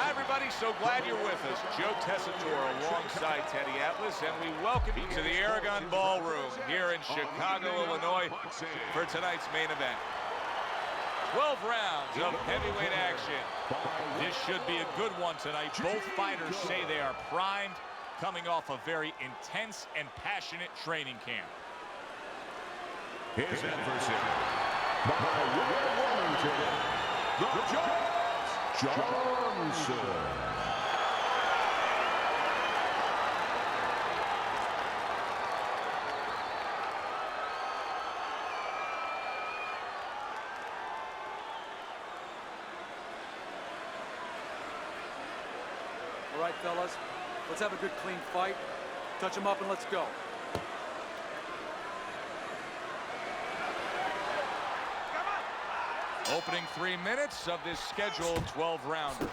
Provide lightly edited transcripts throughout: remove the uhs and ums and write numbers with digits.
Hi, everybody. So glad you're with us. Joe Tessitore alongside Teddy Atlas, and we welcome you to the Aragon Ballroom here in Chicago, Illinois, for tonight's main event. 12 rounds of heavyweight action. This should be a good one tonight. Both fighters say they are primed, coming off a very intense and passionate training camp. His adversary, by Wellington, the Johnson. All right, fellas, let's have a good, clean fight. Touch them up and let's go. Opening 3 minutes of this scheduled 12-rounder.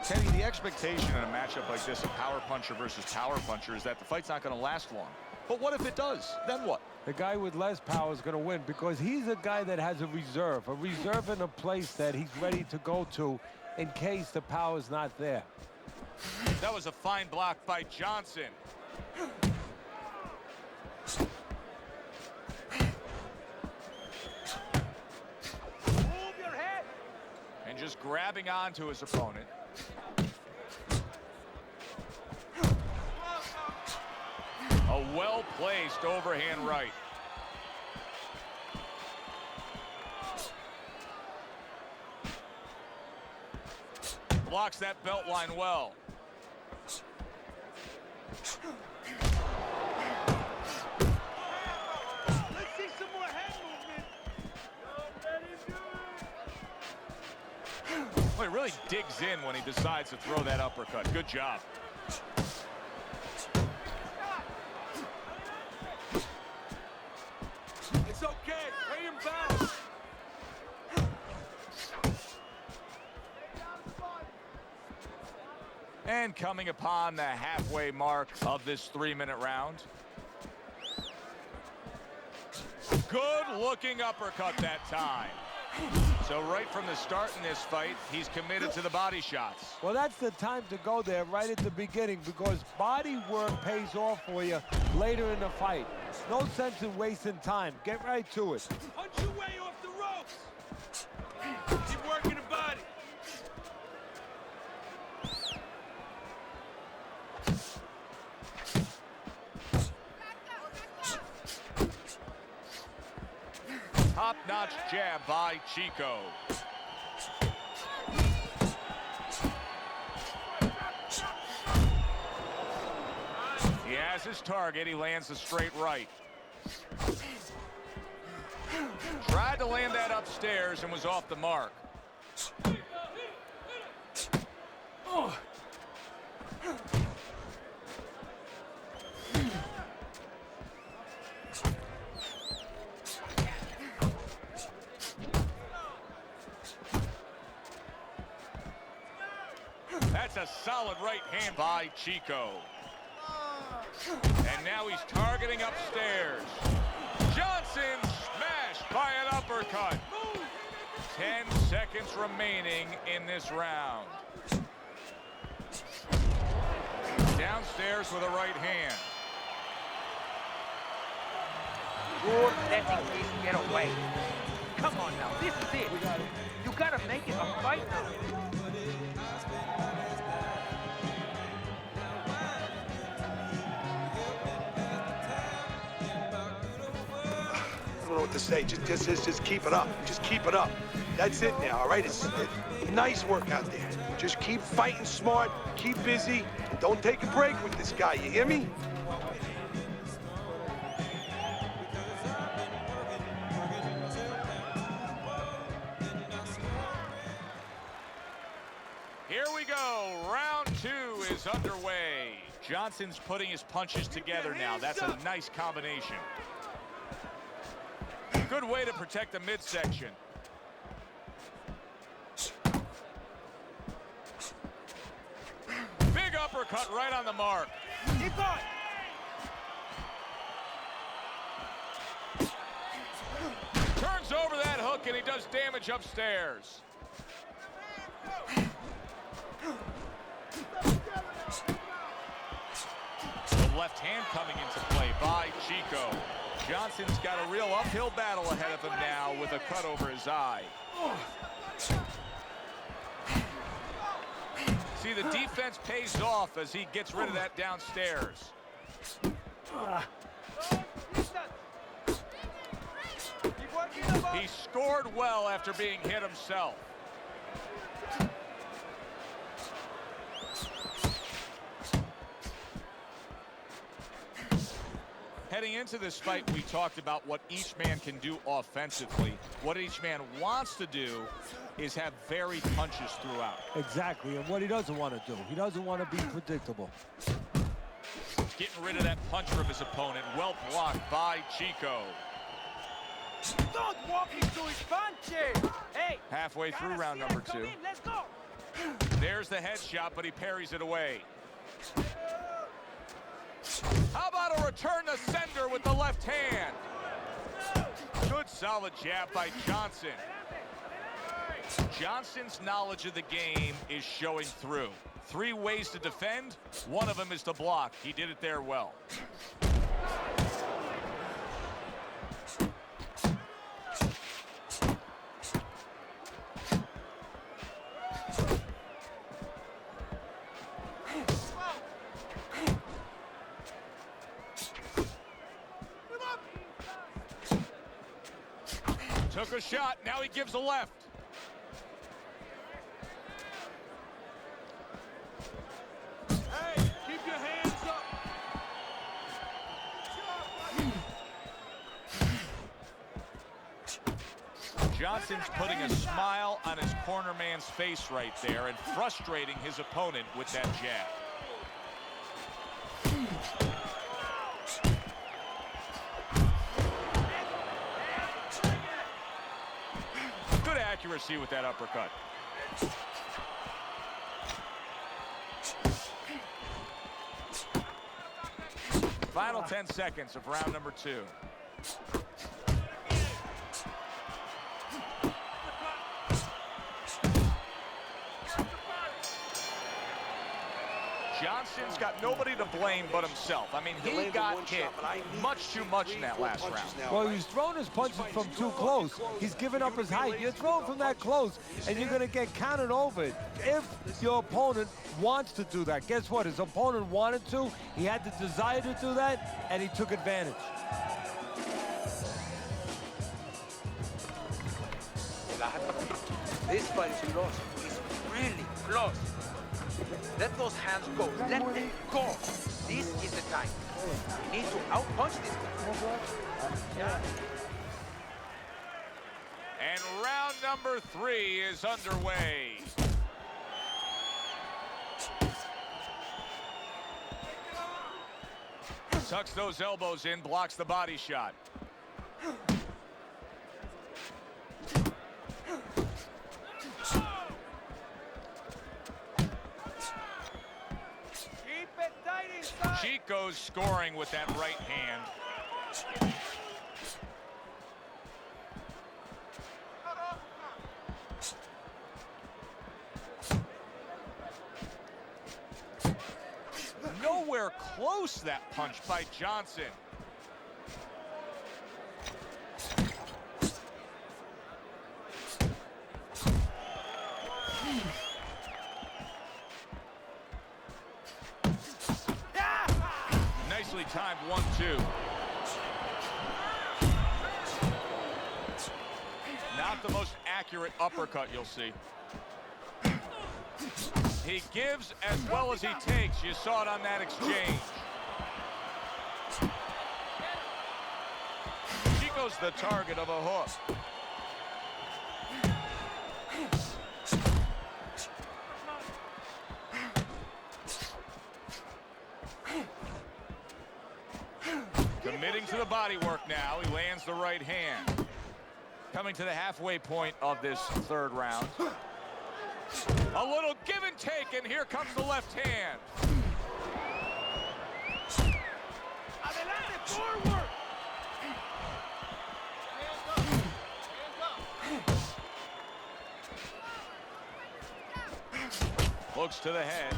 Teddy, the expectation in a matchup like this, a power puncher versus power puncher, is that the fight's not going to last long. But what if it does? Then what? The guy with less power is going to win because he's a guy that has a reserve in a place that he's ready to go to in case the power's not there. That was a fine block by Johnson. Move your head. And just grabbing onto his opponent. A well-placed overhand right. Blocks that belt line well. Let's see some more head movement. Well, he really digs in when he decides to throw that uppercut. Good job. It's okay. Pay him back. And coming upon the halfway mark of this 3-minute round. Good-looking uppercut that time. So right from the start in this fight, he's committed to the body shots. Well, that's the time to go there right at the beginning because body work pays off for you later in the fight. No sense in wasting time. Get right to it. Punch your way off the ropes. Keep working the body. Top-notch jab by Chico. He has his target. He lands a straight right. Tried to land that upstairs and was off the mark. That's a solid right hand by Chico. And now he's targeting upstairs. Johnson smashed by an uppercut. 10 seconds remaining in this round. Downstairs with a right hand. You're letting this get away. Come on now, this is it. You gotta make it a fight now. I don't know what to say. Just keep it up. Just keep it up. That's it now, all right? It's nice work out there. Just keep fighting smart, keep busy, and don't take a break with this guy, you hear me? Here we go. Round 2 is underway. Johnson's putting his punches together now. That's a nice combination. Good way to protect the midsection. Big uppercut right on the mark. Keep going. hook, and he does damage upstairs. The left hand coming into play by Chico. Johnson's got a real uphill battle ahead of him now with a cut over his eye. See, the defense pays off as he gets rid of that downstairs. He scored well after being hit himself. Heading into this fight, we talked about what each man can do offensively. What each man wants to do is have varied punches throughout. Exactly, and what he doesn't want to do. He doesn't want to be predictable. Getting rid of that punch from his opponent. Well blocked by Chico. Don't walk into his punches! Hey! Halfway through round number 2. Let's go! There's the headshot, but he parries it away. How about a return to sender with the left hand? Good solid jab by Johnson. Johnson's knowledge of the game is showing through. 3 ways to defend. One of them is to block. He did it there well. Took a shot, now he gives a left. Hey, keep your hands up. Johnson's putting a smile on his corner man's face right there and frustrating his opponent with that jab. Good accuracy with that uppercut. Final 10 seconds of round number 2. Johnson's got nobody to blame but himself. I mean, he got hit much too much in that last round. Well, he's throwing his punches from too close. He's giving up his height. You're throwing from that close, and you're going to get counted over it. If your opponent wants to do that, guess what? His opponent wanted to. He had the desire to do that, and he took advantage. This fight is close. It's really close. Let those hands go. Let them go. This is the time. We need to outpunch this guy. And round number 3 is underway. Tucks those elbows in, blocks the body shot. Chico's scoring with that right hand. Nowhere close, that punch by Johnson. Nicely timed 1-2. Not the most accurate uppercut you'll see. He gives as well as he takes. You saw it on that exchange. Chico's the target of a hook. Committing to the body work now. He lands the right hand. Coming to the halfway point of this 3rd round. A little give and take, and here comes the left hand. Adelante, forward! Looks to the head.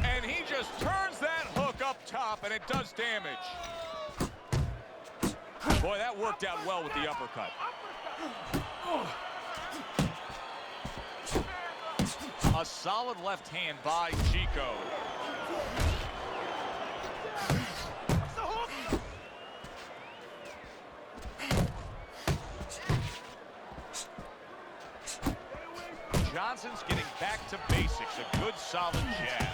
And he just turns that hook up top, and it does damage. Boy, that worked out well with the uppercut. A solid left hand by Chico. Johnson's getting back to basics. A good, solid jab.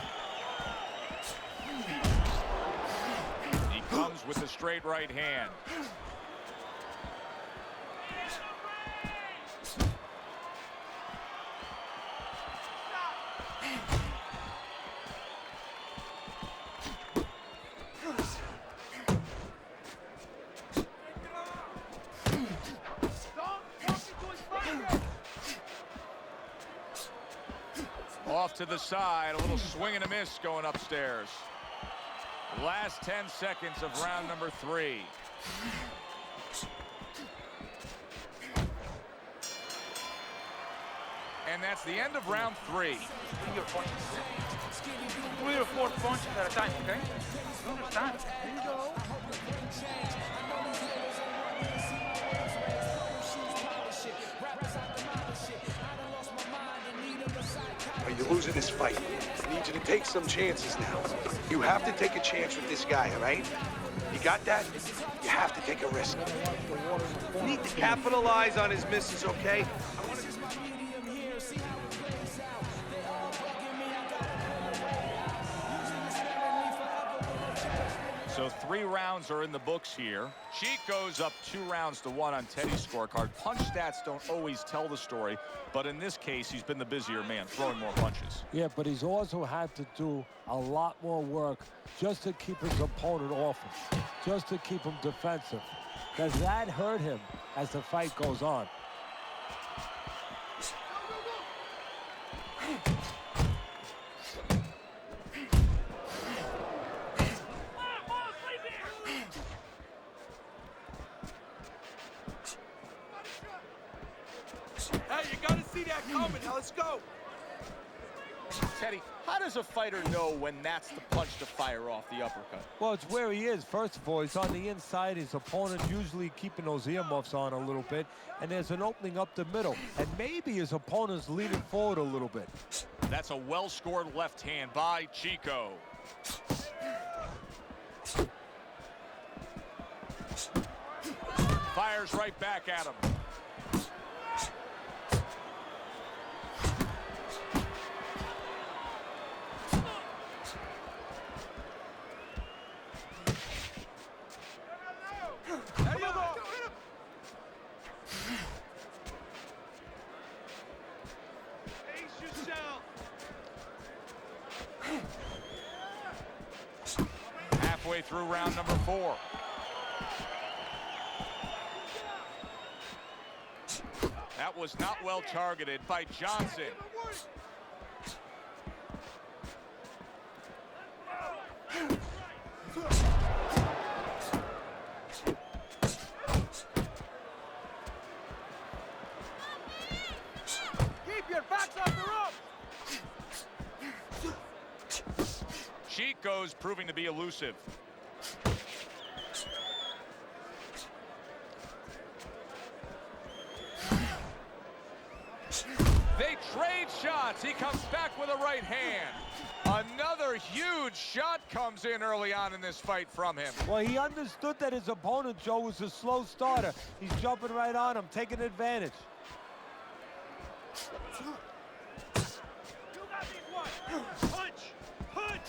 He comes with a straight right hand. Off to the side, a little swing and a miss going upstairs. Last 10 seconds of round number 3. And that's the end of round 3. 3 or 4 3 or 4 punches at a time, okay? You understand? You're losing this fight. I need you to take some chances now. You have to take a chance with this guy, all right? You got that? You have to take a risk. You need to capitalize on his misses, okay? So 3 rounds are in the books here. Chico's up 2 rounds to 1 on Teddy's scorecard. Punch stats don't always tell the story, but in this case, he's been the busier man, throwing more punches. Yeah, but he's also had to do a lot more work just to keep his opponent off him, just to keep him defensive. Does that hurt him as the fight goes on? Hey, you gotta see that coming. Now let's go. Teddy, how does a fighter know when that's the punch to fire off the uppercut? Well, it's where he is. First of all, he's on the inside. His opponent usually keeping those earmuffs on a little bit. And there's an opening up the middle. And maybe his opponent's leaning forward a little bit. That's a well-scored left hand by Chico. Fires right back at him. Halfway through round number 4. That was not well targeted by Johnson. Keep your backs off the rope! Chico's proving to be elusive. They trade shots. He comes back with a right hand. Another huge shot comes in early on in this fight from him. Well, he understood that his opponent, Joe, was a slow starter. He's jumping right on him, taking advantage. You got these one. Punch! Punch!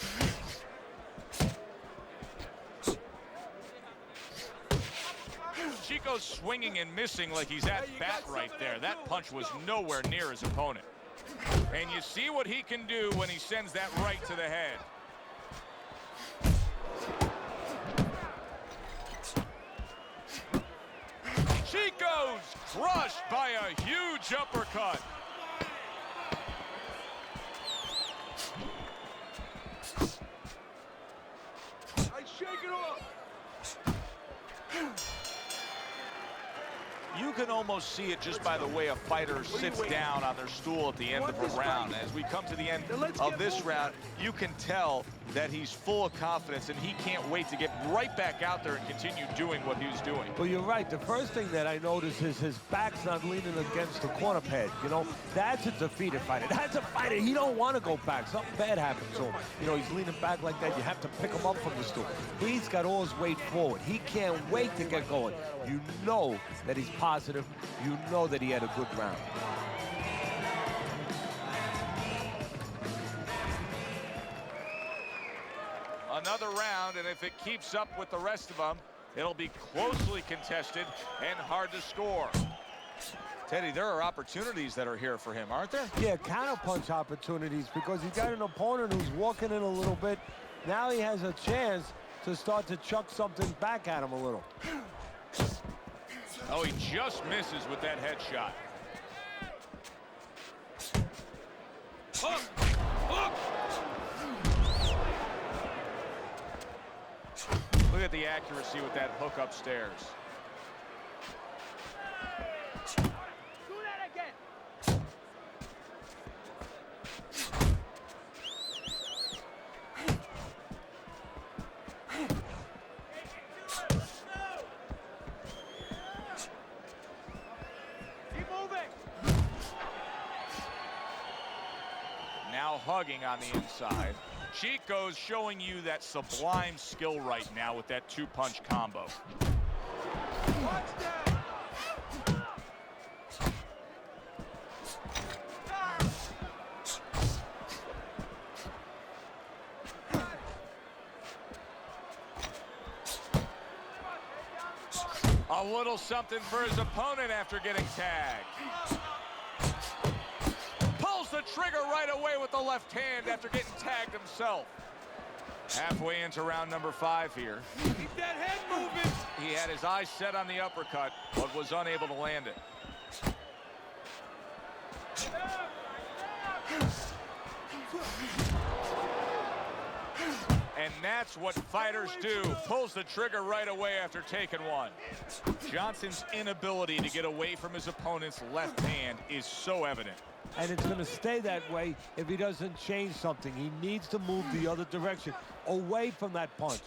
Chico's swinging and missing like he's at bat right there. That punch was nowhere near his opponent. And you see what he can do when he sends that right to the head. Chico's crushed by a huge uppercut. I shake it off. You can almost see it just by the way a fighter sits down on their stool at the end of a round. As we come to the end of this round, you can tell that he's full of confidence and he can't wait to get right back out there and continue doing what he was doing. Well, you're right. The first thing that I notice is his back's not leaning against the corner pad. You know, that's a defeated fighter. That's a fighter. He don't want to go back. Something bad happened to him. You know, he's leaning back like that. You have to pick him up from the stool. He's got all his weight forward. He can't wait to get going. You know that he's positive. You know that he had a good round. Another round, and if it keeps up with the rest of them, it'll be closely contested and hard to score. Teddy, there are opportunities that are here for him, aren't there? Yeah, counterpunch opportunities, because he's got an opponent who's walking in a little bit. Now he has a chance to start to chuck something back at him a little. Oh, he just misses with that headshot. Hook! Hook! Look at the accuracy with that hook upstairs. Do that again. Keep moving. Now hugging on the inside. Chico's showing you that sublime skill right now with that two-punch combo. Watch that. A little something for his opponent after getting tagged. Pulls the trigger right away with the left hand after getting tagged himself. Halfway into round number 5 here. Keep that head moving. He had his eyes set on the uppercut, but was unable to land it. And that's what fighters do. Pulls the trigger right away after taking one. Johnson's inability to get away from his opponent's left hand is so evident. And it's going to stay that way if he doesn't change something. He needs to move the other direction, away from that punch.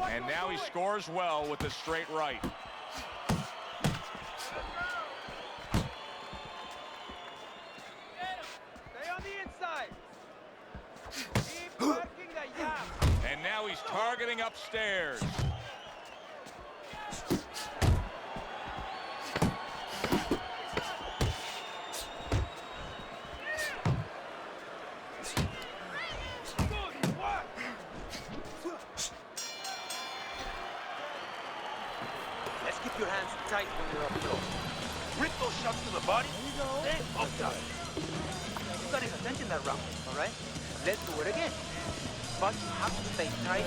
And now he scores well with the straight right. Stay on the inside. Keep working the yam. And now he's targeting upstairs. Let's keep your hands tight when you're up close. Rip those shots to the body. Then up top. You got his attention that round, all right? Let's do it again. But you have to stay tight.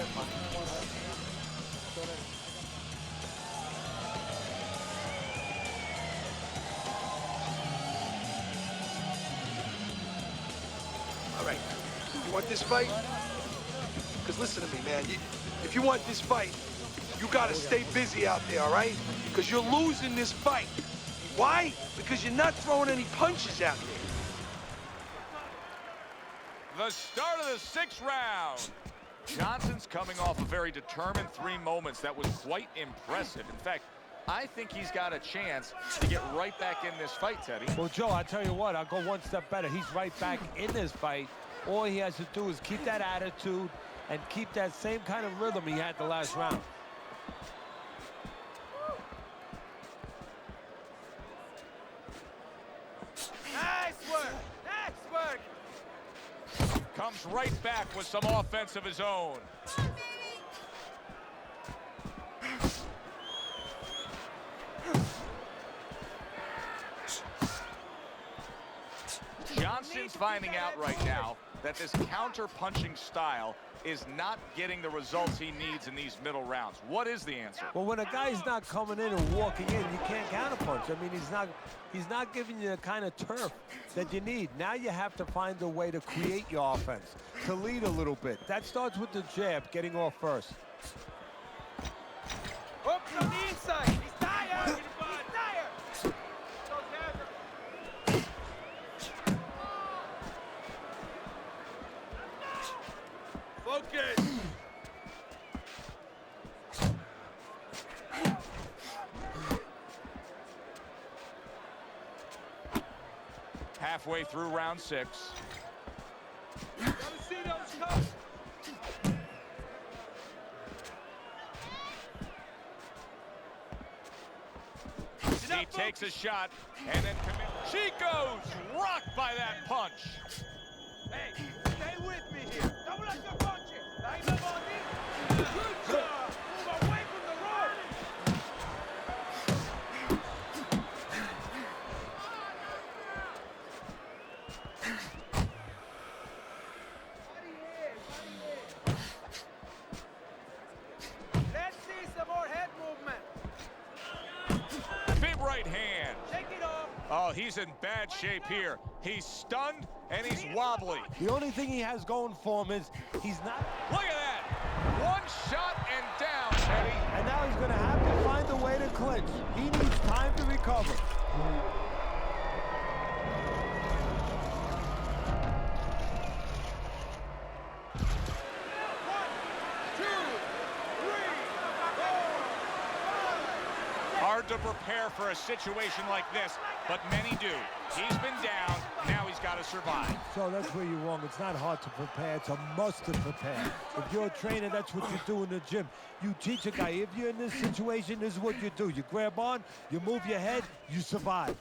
All right, you want this fight? Because listen to me, man. If you want this fight, you gotta stay busy out there, all right? Because you're losing this fight. Why? Because you're not throwing any punches out there. The start of the 6th round. Johnson's coming off a very determined 3 moments that was quite impressive. In fact, I think he's got a chance to get right back in this fight, Teddy. Well, Joe, I tell you what, I'll go one step better. He's right back in this fight. All he has to do is keep that attitude and keep that same kind of rhythm he had the last round. Nice work. Nice work. Comes right back with some offense of his own. He's finding out right now that this counter-punching style is not getting the results he needs in these middle rounds. What is the answer? Well, when a guy's not coming in and walking in, you can't counterpunch. I mean, he's not giving you the kind of turf that you need. Now you have to find a way to create your offense, to lead a little bit. That starts with the jab, getting off first. Up from the inside. He's tired. He's tired. Focus. Halfway through round 6. Gotta see those cuts. He takes a shot and then commits. Chico's rocked by that punch. Hey, stay with me here. Don't let you punch it. Ahí me voy. Good job. Move away from the rope. Let's see some more head movement. Big right hand. Take it off. Oh, he's in bad shape here. He's stunned and he's wobbly. The only thing he has going for him is he's not... Look at that. One shot and down, Teddy. And now he's going to have to find a way to clinch. He needs time to recover. Hard to prepare for a situation like this, but many do. He's been down, now he's got to survive. So that's where you're wrong. It's not hard to prepare. It's a must to prepare. If you're a trainer, that's what you do in the gym. You teach a guy, if you're in this situation, this is what you do. You grab on, you move your head, you survive.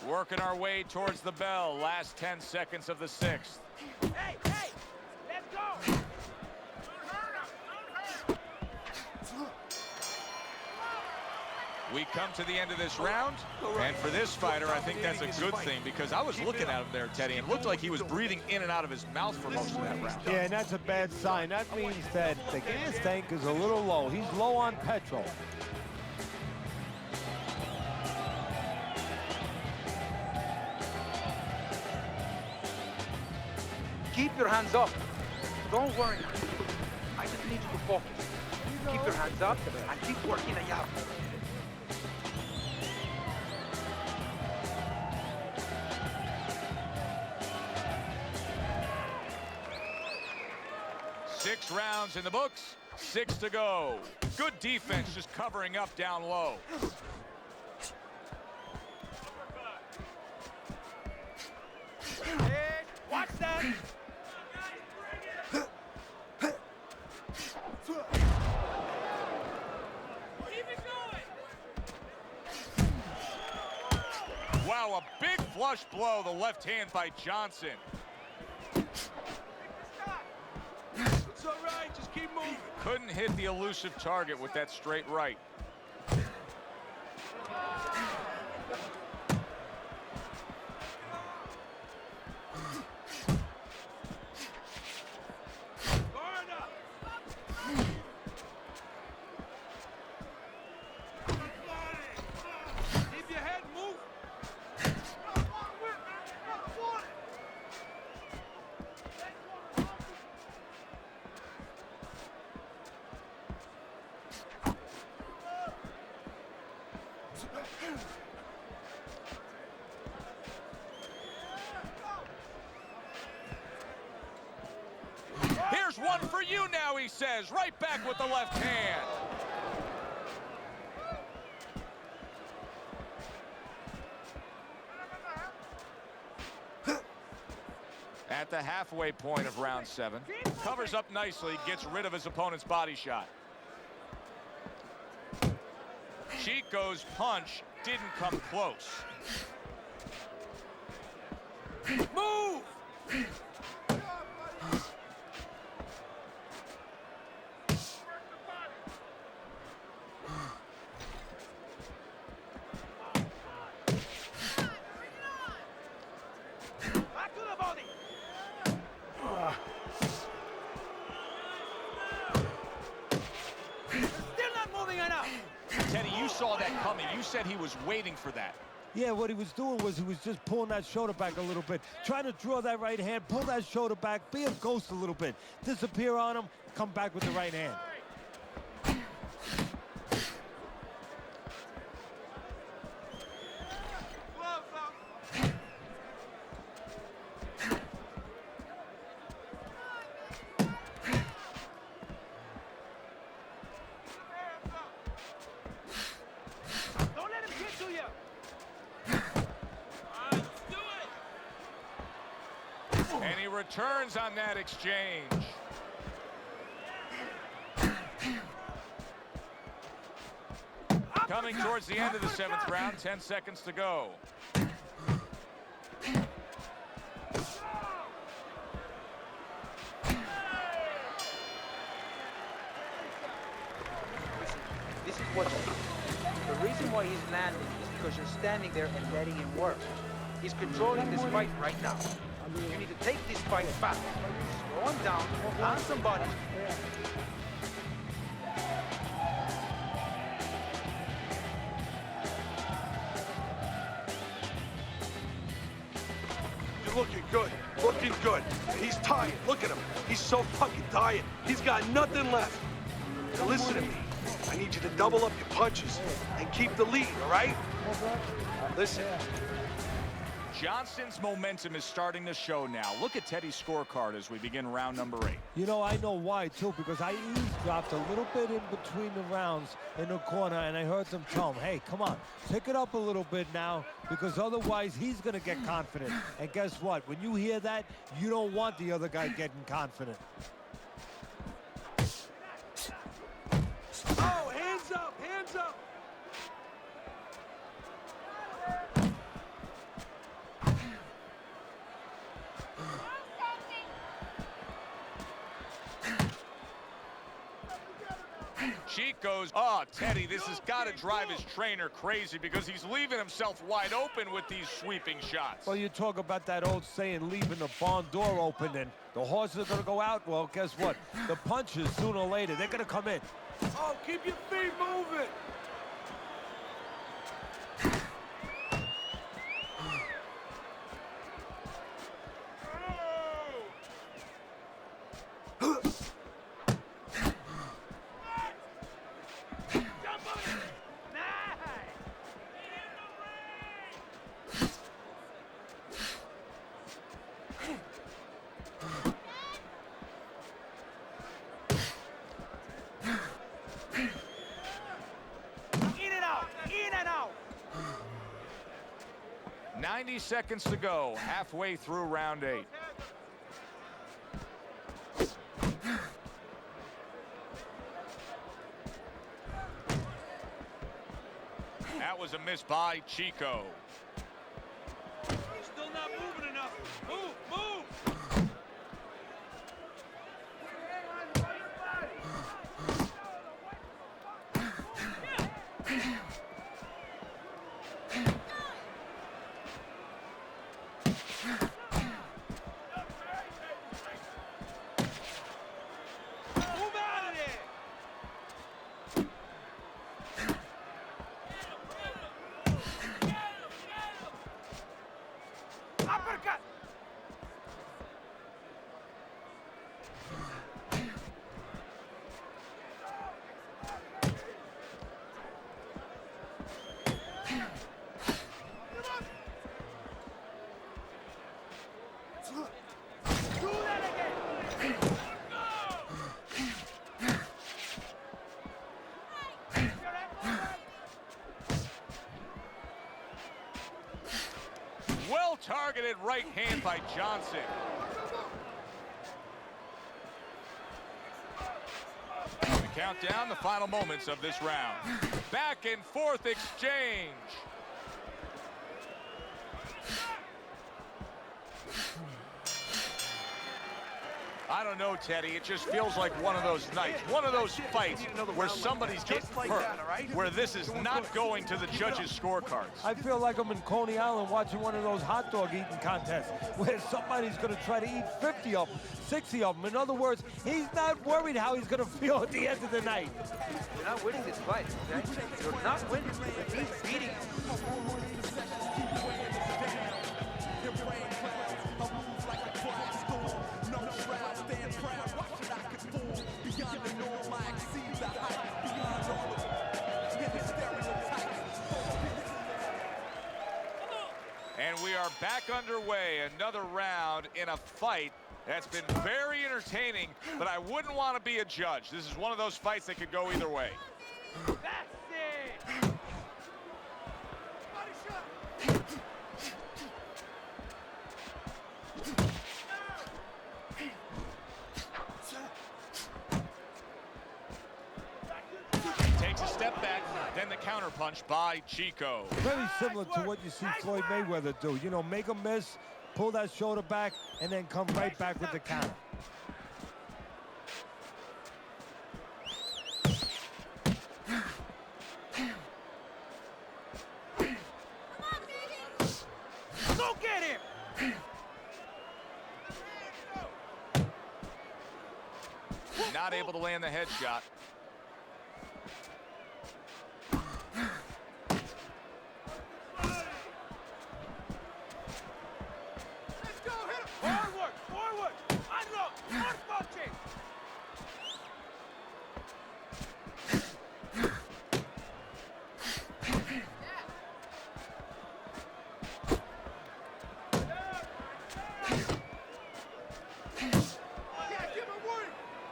Working our way towards the bell. Last 10 seconds of the 6th. Hey, hey, let's go. We come to the end of this round, and for this fighter, I think that's a good thing, because I was looking at him there, Teddy, and it looked like he was breathing in and out of his mouth for most of that round. Yeah, and that's a bad sign. That means that the gas tank is a little low. He's low on petrol. Keep your hands up. Don't worry. I just need you to focus. Keep your hands up and keep working a jab. Six rounds in the books, 6 to go. Good defense, just covering up down low. Hey, watch that. Wow, a big flush blow, the left hand by Johnson. It's all right. Just keep moving. Couldn't hit the elusive target with that straight right. Guard up. Keep your head moving. Here's one for you now, he says, right back with the left hand. At the halfway point of round 7, covers up nicely, gets rid of his opponent's body shot. Chico's punch didn't come close. Move! Teddy, you saw that coming. You said he was waiting for that. Yeah, what he was doing was he was just pulling that shoulder back a little bit, trying to draw that right hand, pull that shoulder back, be a ghost a little bit, disappear on him, come back with the right hand. Don't let him get to you. And he returns on that exchange. Coming towards the end of the 7th round, 10 seconds to go. This is what you do. The reason why he's landing is because you're standing there and letting him work. He's controlling this fight right now. You need to take this fight back. Slow him down, land somebody. You're looking good. Looking good. He's tired. Look at him. He's so fucking tired. He's got nothing left. Now listen to me. I need you to double up your punches and keep the lead, all right? Listen. Johnson's momentum is starting to show now. Look at Teddy's scorecard as we begin round number 8. You know, I know why, too, because I eavesdropped a little bit in between the rounds in the corner, and I heard them tell him, hey, come on, pick it up a little bit now, because otherwise he's going to get confident. And guess what? When you hear that, you don't want the other guy getting confident. Oh, hands up, hands up. Chico's, oh, Teddy, this has got to drive his trainer crazy because he's leaving himself wide open with these sweeping shots. Well, you talk about that old saying, leaving the barn door open, and the horses are going to go out. Well, guess what? The punches, sooner or later, they're going to come in. Oh, keep your feet moving. In and out, in and out. 90 seconds to go, halfway through round 8. That was a miss by Chico. He's still not moving enough. Move, move. Move out of there. Uppercut. Do that again. Well-targeted right hand by Johnson. The countdown, the final moments of this round. Back and forth exchange. I don't know, Teddy. It just feels like one of those nights, one of those fights where somebody's getting hurt, where this is not going to the judges' scorecards. I feel like I'm in Coney Island watching one of those hot dog eating contests where somebody's going to try to eat 50 of them, 60 of them. In other words, he's not worried how he's going to feel at the end of the night. You're not winning this fight, okay? You're not winning. He's beating you. And we are back underway, another round in a fight that's been very entertaining, but I wouldn't want to be a judge. This is one of those fights that could go either way. That's it! Takes a step back, then the counterpunch by Chico. Very similar to what you see Floyd Mayweather do. You know, make a miss, pull that shoulder back, and then come right back with the counter. Go get him! Not able to land the headshot.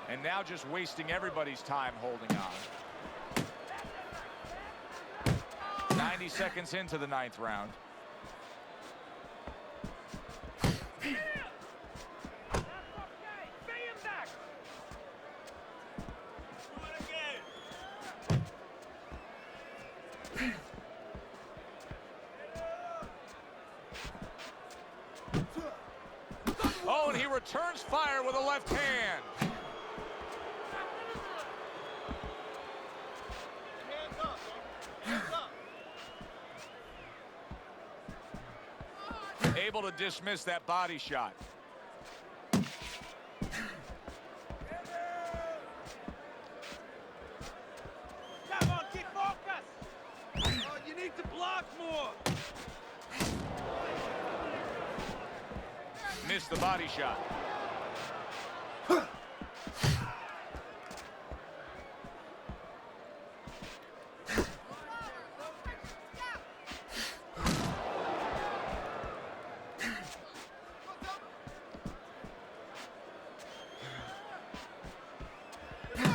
And now just wasting everybody's time holding on. 90 seconds into the 9th round. Oh, and he returns fire with a left hand. Able to dismiss that body shot. Come on, keep focus! Oh, you need to block more! Missed the body shot.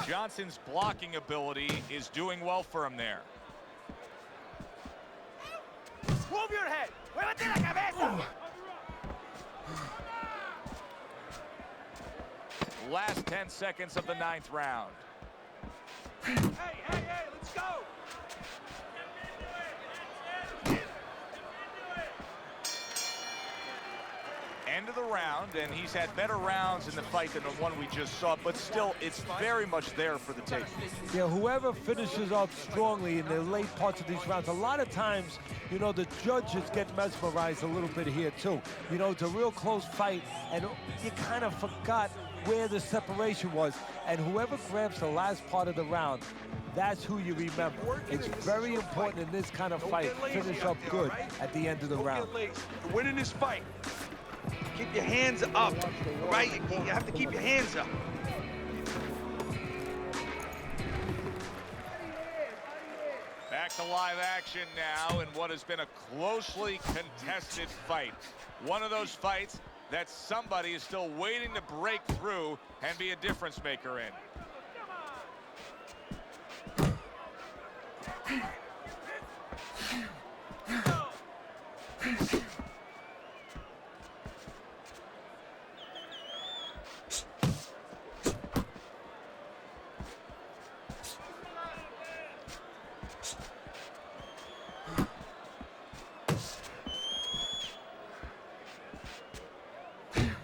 Johnson's blocking ability is doing well for him there. Move your head! ¡Muévete la cabeza! Last 10 seconds of the 9th round. Hey, let's go! End of the round, and he's had better rounds in the fight than the one we just saw, but still, it's very much there for the taking. Yeah, whoever finishes up strongly in the late parts of these rounds, a lot of times, you know, the judges get mesmerized a little bit here, too. You know, it's a real close fight, and you kind of forgot where the separation was, and whoever grabs the last part of the round, that's who you remember. It's very important in this kind of fight, finish up good at the end of the round. You're winning this fight. Keep your hands up, right? You have to keep your hands up. Back to live action now in what has been a closely contested fight. One of those fights that somebody is still waiting to break through and be a difference maker in.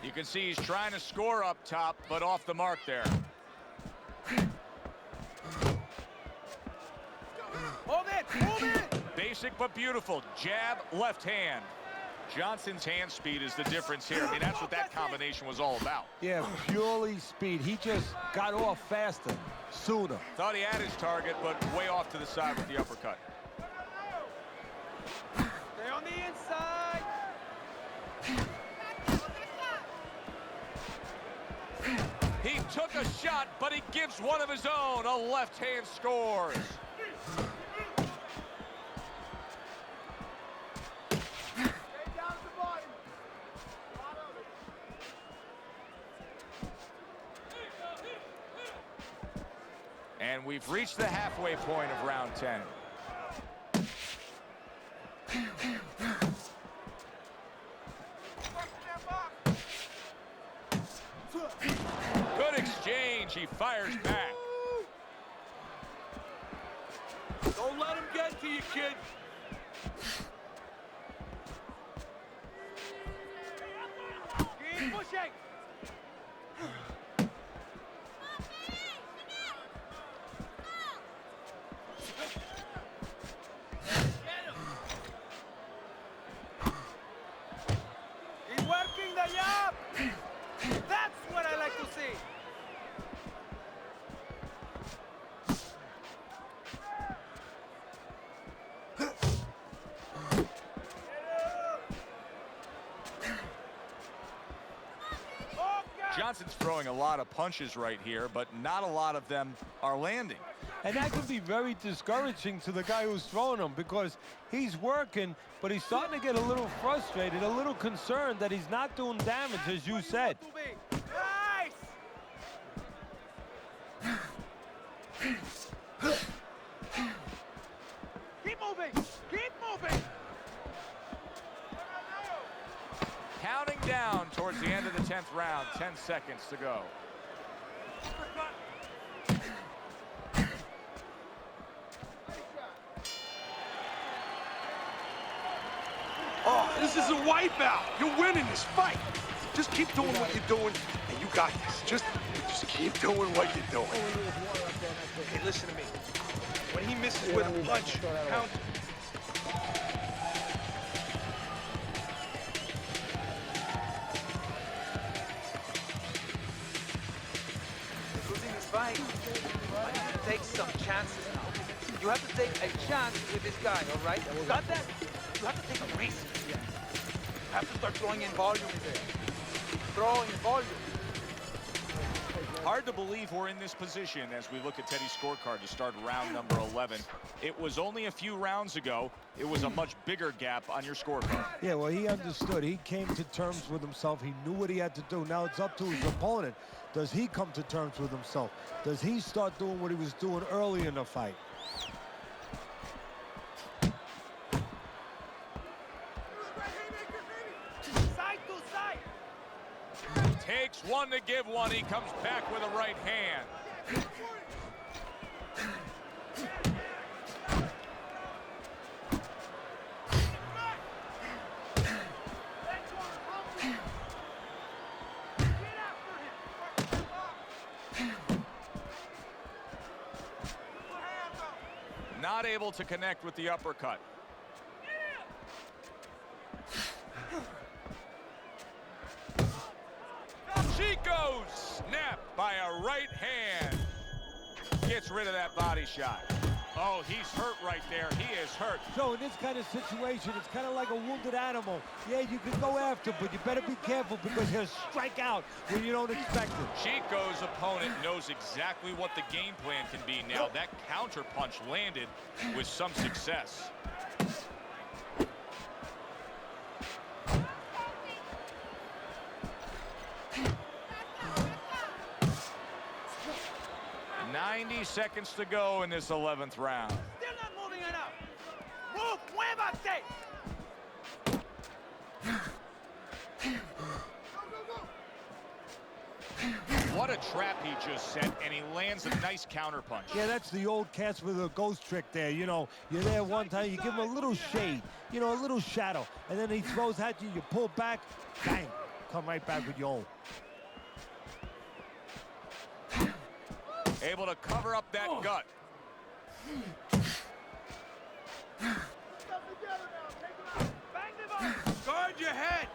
You can see he's trying to score up top, but off the mark there. Hold it! Move it! Basic but beautiful. Jab, left hand. Johnson's hand speed is the difference here. I mean, that's what that combination was all about. Yeah, purely speed. He just got off faster, sooner. Thought he had his target, but way off to the side with the uppercut. Stay on the inside! He took a shot, but he gives one of his own. A left hand scores. And we've reached the halfway point of round 10. Good exchange. He fires back. Don't let him get to you, kid. Keep pushing. He's working the jab. That's what I like to see. Johnson's throwing a lot of punches right here, but not a lot of them are landing. And that can be very discouraging to the guy who's throwing them because he's working, but he's starting to get a little frustrated, a little concerned that he's not doing damage, as you said. Nice! Keep moving! Keep moving! Counting down towards the end of the 10th round. 10 seconds to go. Oh, this is a wipeout. You're winning this fight. Just keep doing what you're doing, and you got this. Just keep doing what you're doing. Hey, listen to me. When he misses with a punch, count. Losing this fight, I need to take some chances now. You have to take a chance with this guy, all right? Got that? You have to take a risk. You have to start throwing in volume there. Throwing in volume. Hard to believe we're in this position as we look at Teddy's scorecard to start round number 11. It was only a few rounds ago. It was a much bigger gap on your scorecard. Yeah, well, he understood. He came to terms with himself. He knew what he had to do. Now it's up to his opponent. Does he come to terms with himself? Does he start doing what he was doing early in the fight? Side to side. Takes one to give one. He comes back with a right hand. Not able to connect with the uppercut. Chico snapped by a right hand. Gets rid of that body shot. Oh, he's hurt right there. He is hurt. So in this kind of situation, it's kind of like a wounded animal. Yeah, you can go after, but you better be careful because he'll strike out when you don't expect it. Chico's opponent knows exactly what the game plan can be now. That counter punch landed with some success. "90 seconds to go in this 11th round. Still not moving enough. Move, muévate. What a trap he just set, and he lands a nice counter punch. Yeah, that's the old Casper the Ghost trick there. You know, you're there one time, you give him a little shade, you know, a little shadow, and then he throws at you, you pull back, bang, come right back with your own. Able to cover up that gut. Guard your head.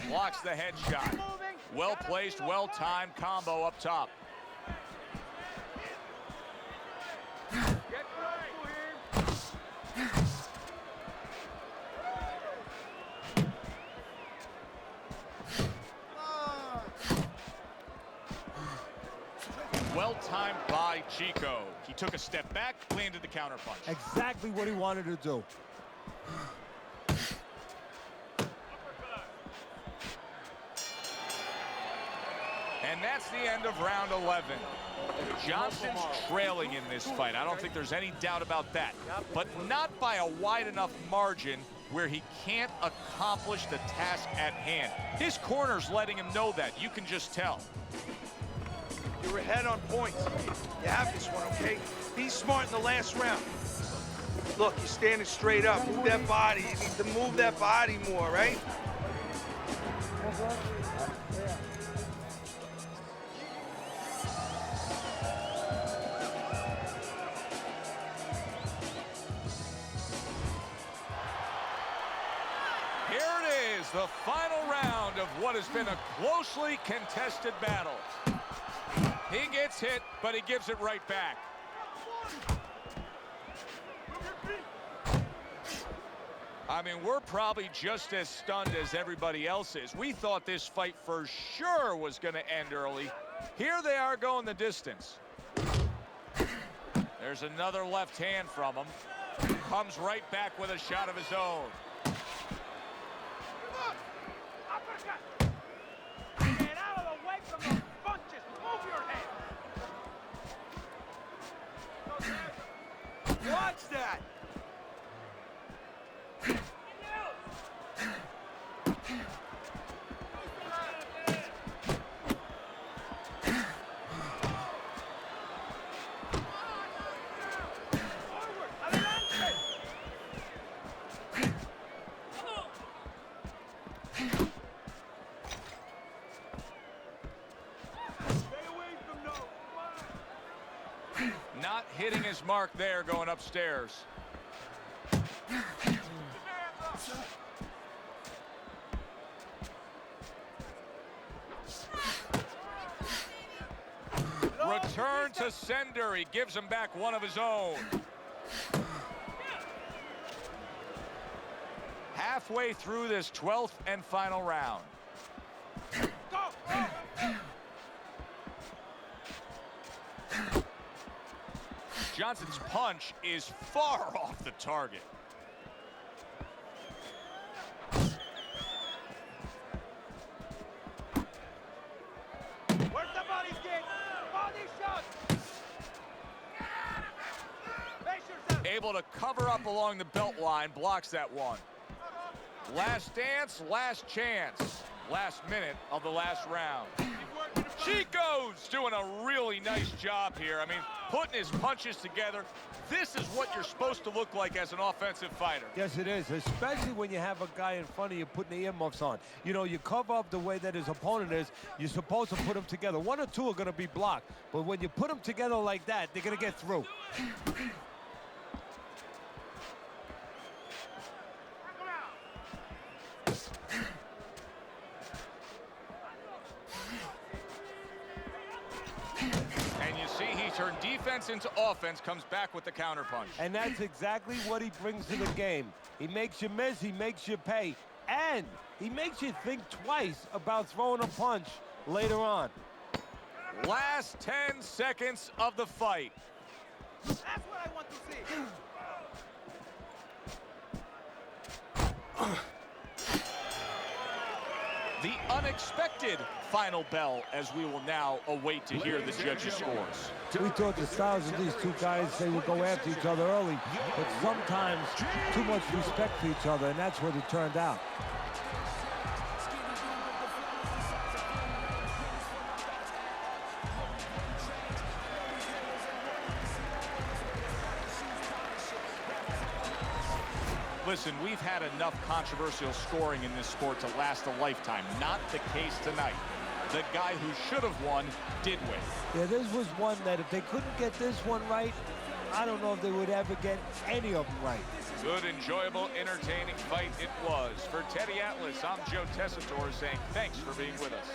Blocks the headshot. Well-placed, well-timed combo up top. Well-timed by Chico. He took a step back, landed the counterpunch. Exactly what he wanted to do. And that's the end of round 11. Johnson's trailing in this fight. I don't think there's any doubt about that. But not by a wide enough margin where he can't accomplish the task at hand. His corner's letting him know that. You can just tell. You're ahead on points. You have this one, okay? Be smart in the last round. Look, you're standing straight up. Move that body. You need to move that body more, right? Here it is, the final round of what has been a closely contested battle. He gets hit, but he gives it right back. I mean, we're probably just as stunned as everybody else is. We thought this fight for sure was going to end early. Here they are going the distance. There's another left hand from him. Comes right back with a shot of his own. Get out of the way from those punches. Move your head. Watch that! Not hitting his mark there, going upstairs. Return to sender. He gives him back one of his own. Halfway through this 12th and final round. Johnson's punch is far off the target. Where's the body skin? Body shot. Face yourself. Able to cover up along the belt line, blocks that one. Last dance, last chance. Last minute of the last round. Chico's doing a really nice job here. I mean, putting his punches together. This is what you're supposed to look like as an offensive fighter. Yes, it is, especially when you have a guy in front of you putting the earmuffs on. You know, you cover up the way that his opponent is. You're supposed to put them together. One or two are going to be blocked. But when you put them together like that, they're going to get through. Turn defense into offense, comes back with the counterpunch. And that's exactly what he brings to the game. He makes you miss, he makes you pay, and he makes you think twice about throwing a punch later on. Last 10 seconds of the fight. That's what I want to see. The unexpected final bell, as we will now await to hear the judges' scores. We thought the styles of these two guys, they would go after each other early, but sometimes too much respect for each other, and that's what it turned out. Listen, we've had enough controversial scoring in this sport to last a lifetime. Not the case tonight. The guy who should have won did win. Yeah, this was one that if they couldn't get this one right, I don't know if they would ever get any of them right. Good, enjoyable, entertaining fight it was. For Teddy Atlas, I'm Joe Tessitore saying thanks for being with us.